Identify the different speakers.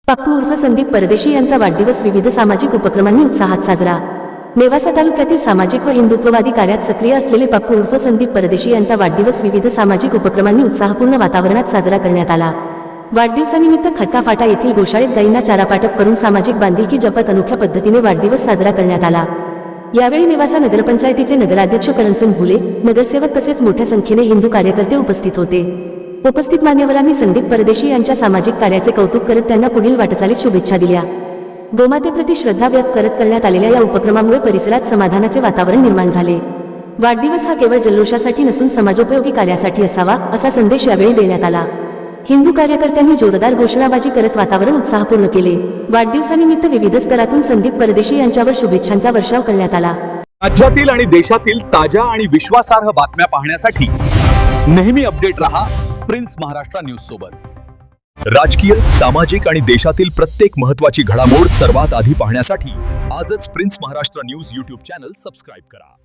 Speaker 1: पप्पू उर्फ संदीप परदेशी यांचा वाढदिवस विविध सामाजिक उपक्रमांनी उत्साहात साजरा। नेवासा तालुक्यातील सामाजिक व हिंदुत्ववादी कार्यात सक्रिय असलेले पप्पू उर्फ संदीप परदेशी यांचा वाढदिवस विविध सामाजिक उपक्रमांनी उत्साहपूर्ण वातावरणात साजरा करण्यात आला। वाढदिवसानिमित्त खटकाफाटा येथील गोशाळेत गायींना चारापाटप करून सामाजिक बांधिलकी जपत अनोख्या पद्धतीने वाढदिवस साजरा करण्यात आला। यावेळी नेवासा नगरपंचायतीचे नगराध्यक्ष करणसिंग भुले, नगरसेवक तसेच मोठ्या संख्येने हिंदू कार्यकर्ते उपस्थित होते। उपस्थित मान्यवरांनी संदीप परदेशी यांच्या सामाजिक कार्याचे कौतुक करत त्यांना पुढील वाटचालीस शुभेच्छा दिल्या। गोमातेप्रती श्रद्धा व्यक्त करत करण्यात आलेल्या या उपक्रमामुळे परिसरात समाधानाचे वातावरण निर्माण झाले। वाढदिवस हा केवळ जल्लोषासाठी नसून समाजोपयोगी कार्यासाठी असावा असा संदेश यावेळी देण्यात आला। हिंदू कार्यकर्त्यांनी जोरदार घोषणाबाजी करत वातावरण उत्साहपूर्ण केले। वाढदिवसानिमित्त विविध स्तरातून संदीप परदेशी यांच्यावर शुभेच्छांचा वर्षाव करण्यात आला।
Speaker 2: राज्यातील आणि देशातील ताज्या आणि विश्वासार्ह बातम्या पाहण्यासाठी नेहमी अपडेट रहा प्रिन्स महाराष्ट्र न्यूज सोबत। राजकीय, सामाजिक आणि देशातील प्रत्येक महत्त्वाची घडामोड सर्वात आधी पाहण्यासाठी आजच prince Maharashtra news YouTube channel subscribe करा।